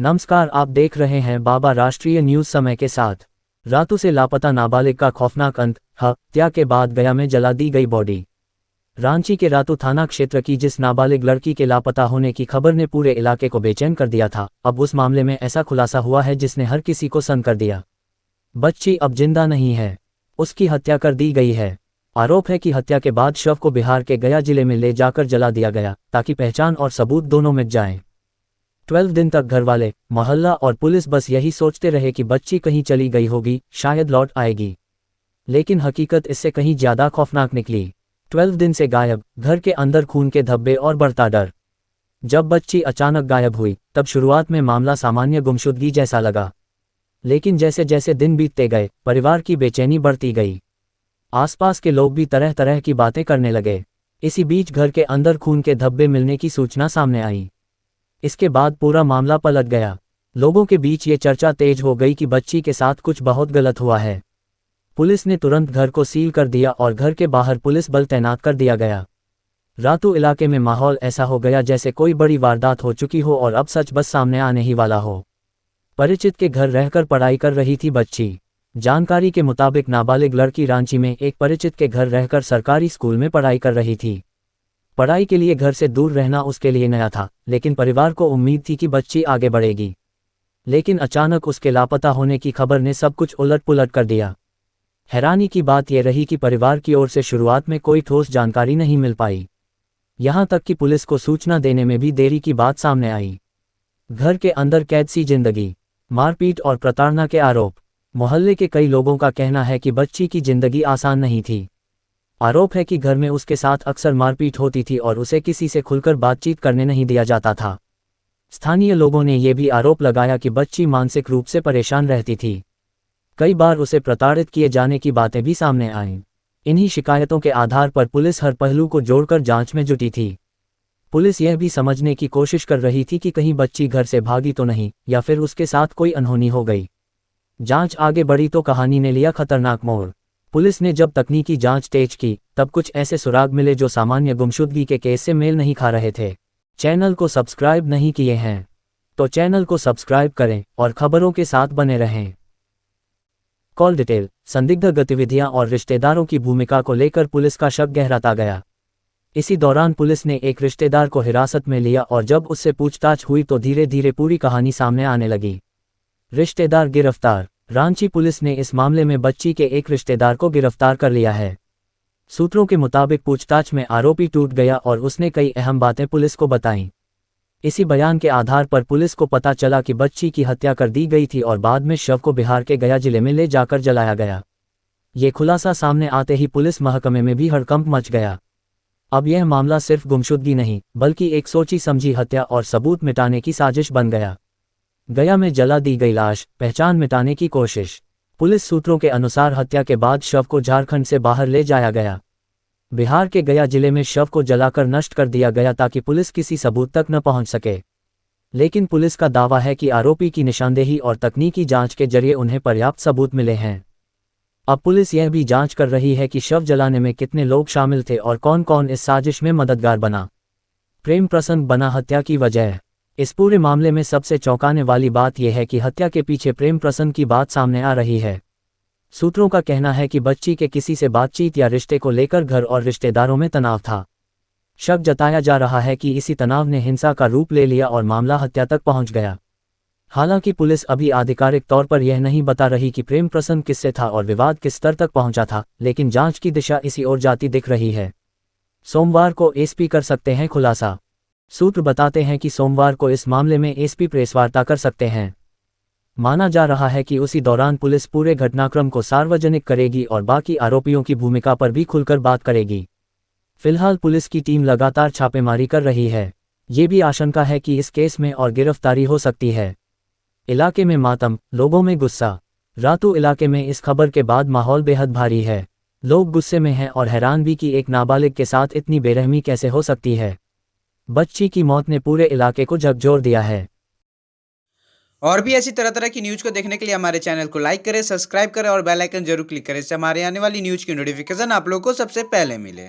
नमस्कार, आप देख रहे हैं बाबा राष्ट्रीय न्यूज समय के साथ। रातों से लापता नाबालिग का खौफनाक अंत, हत्या के बाद गया में जला दी गई बॉडी। रांची के रातू थाना क्षेत्र की जिस नाबालिग लड़की के लापता होने की खबर ने पूरे इलाके को बेचैन कर दिया था, अब उस मामले में ऐसा खुलासा हुआ है जिसने हर किसी को सन्न कर दिया। बच्ची अब जिंदा नहीं है, उसकी हत्या कर दी गई है। आरोप है कि हत्या के बाद शव को बिहार के गया जिले में ले जाकर जला दिया गया ताकि पहचान और सबूत दोनों मिट जाएं। 12 दिन तक घरवाले, मोहल्ला और पुलिस बस यही सोचते रहे कि बच्ची कहीं चली गई होगी, शायद लौट आएगी। लेकिन हकीकत इससे कहीं ज्यादा खौफनाक निकली। 12 दिन से गायब, घर के अंदर खून के धब्बे और बढ़ता डर। जब बच्ची अचानक गायब हुई तब शुरुआत में मामला सामान्य गुमशुदगी जैसा लगा, लेकिन जैसे जैसे दिन बीतते गए परिवार की बेचैनी बढ़ती गई। आसपास के लोग भी तरह तरह की बातें करने लगे। इसी बीच घर के अंदर खून के धब्बे मिलने की सूचना सामने आई। इसके बाद पूरा मामला पलट गया। लोगों के बीच ये चर्चा तेज हो गई कि बच्ची के साथ कुछ बहुत गलत हुआ है। पुलिस ने तुरंत घर को सील कर दिया और घर के बाहर पुलिस बल तैनात कर दिया गया। रातू इलाके में माहौल ऐसा हो गया जैसे कोई बड़ी वारदात हो चुकी हो और अब सच बस सामने आने ही वाला हो। परिचित के घर रहकर पढ़ाई कर रही थी बच्ची। जानकारी के मुताबिक नाबालिग लड़की रांची में एक परिचित के घर रहकर सरकारी स्कूल में पढ़ाई कर रही थी। पढ़ाई के लिए घर से दूर रहना उसके लिए नया था, लेकिन परिवार को उम्मीद थी कि बच्ची आगे बढ़ेगी। लेकिन अचानक उसके लापता होने की खबर ने सब कुछ उलट पुलट कर दिया। हैरानी की बात यह रही कि परिवार की ओर से शुरुआत में कोई ठोस जानकारी नहीं मिल पाई। यहां तक कि पुलिस को सूचना देने में भी देरी की बात सामने आई। घर के अंदर कैद सी जिंदगी, मारपीट और प्रताड़ना के आरोप। मोहल्ले के कई लोगों का कहना है कि बच्ची की जिंदगी आसान नहीं थी। आरोप है कि घर में उसके साथ अक्सर मारपीट होती थी और उसे किसी से खुलकर बातचीत करने नहीं दिया जाता था। स्थानीय लोगों ने यह भी आरोप लगाया कि बच्ची मानसिक रूप से परेशान रहती थी। कई बार उसे प्रताड़ित किए जाने की बातें भी सामने आईं। इन्हीं शिकायतों के आधार पर पुलिस हर पहलू को जोड़कर जांच में जुटी थी। पुलिस यह भी समझने की कोशिश कर रही थी कि कहीं बच्ची घर से भागी तो नहीं, या फिर उसके साथ कोई अनहोनी हो गई। जांच आगे बढ़ी तो कहानी ने लिया खतरनाक मोड़। पुलिस ने जब तकनीकी जांच तेज की तब कुछ ऐसे सुराग मिले जो सामान्य गुमशुदगी के केस से मेल नहीं खा रहे थे। चैनल को सब्सक्राइब नहीं किए हैं तो चैनल को सब्सक्राइब करें और खबरों के साथ बने रहें। कॉल डिटेल, संदिग्ध गतिविधियां और रिश्तेदारों की भूमिका को लेकर पुलिस का शक गहराता गया। इसी दौरान पुलिस ने एक रिश्तेदार को हिरासत में लिया और जब उससे पूछताछ हुई तो धीरे धीरे पूरी कहानी सामने आने लगी। रिश्तेदार गिरफ्तार। रांची पुलिस ने इस मामले में बच्ची के एक रिश्तेदार को गिरफ्तार कर लिया है। सूत्रों के मुताबिक पूछताछ में आरोपी टूट गया और उसने कई अहम बातें पुलिस को बताईं। इसी बयान के आधार पर पुलिस को पता चला कि बच्ची की हत्या कर दी गई थी और बाद में शव को बिहार के गया जिले में ले जाकर जलाया गया। ये खुलासा सामने आते ही पुलिस महकमे में भी हड़कंप मच गया। अब यह मामला सिर्फ गुमशुदगी नहीं बल्कि एक सोची समझी हत्या और सबूत मिटाने की साजिश बन गया। गया में जला दी गई लाश, पहचान मिटाने की कोशिश। पुलिस सूत्रों के अनुसार हत्या के बाद शव को झारखंड से बाहर ले जाया गया। बिहार के गया जिले में शव को जलाकर नष्ट कर दिया गया ताकि पुलिस किसी सबूत तक न पहुंच सके। लेकिन पुलिस का दावा है कि आरोपी की निशानदेही और तकनीकी जांच के जरिए उन्हें पर्याप्त सबूत मिले हैं। अब पुलिस यह भी जांच कर रही है कि शव जलाने में कितने लोग शामिल थे और कौन कौन इस साजिश में मददगार बना। प्रेम प्रसंग बना हत्या की वजह। इस पूरे मामले में सबसे चौंकाने वाली बात यह है कि हत्या के पीछे प्रेम प्रसंग की बात सामने आ रही है। सूत्रों का कहना है कि बच्ची के किसी से बातचीत या रिश्ते को लेकर घर और रिश्तेदारों में तनाव था। शक जताया जा रहा है कि इसी तनाव ने हिंसा का रूप ले लिया और मामला हत्या तक पहुंच गया। हालांकि पुलिस अभी आधिकारिक तौर पर यह नहीं बता रही कि प्रेम प्रसंग किससे था और विवाद किस स्तर तक पहुंचा था, लेकिन जांच की दिशा इसी ओर जाती दिख रही है। सोमवार को एसपी कर सकते हैं खुलासा। सूत्र बताते हैं कि सोमवार को इस मामले में एसपी प्रेसवार्ता कर सकते हैं। माना जा रहा है कि उसी दौरान पुलिस पूरे घटनाक्रम को सार्वजनिक करेगी और बाकी आरोपियों की भूमिका पर भी खुलकर बात करेगी। फिलहाल पुलिस की टीम लगातार छापेमारी कर रही है। ये भी आशंका है कि इस केस में और गिरफ्तारी हो सकती है। इलाके में मातम, लोगों में गुस्सा। रातू इलाके में इस खबर के बाद माहौल बेहद भारी है। लोग गुस्से में हैं और हैरान भी कि एक नाबालिग के साथ इतनी बेरहमी कैसे हो सकती है। बच्ची की मौत ने पूरे इलाके को झकझोर दिया है। और भी ऐसी तरह तरह की न्यूज़ को देखने के लिए हमारे चैनल को लाइक करें, सब्सक्राइब करें और बेल आइकन जरूर क्लिक करें, इससे हमारे आने वाली न्यूज़ की नोटिफिकेशन आप लोगों को सबसे पहले मिले।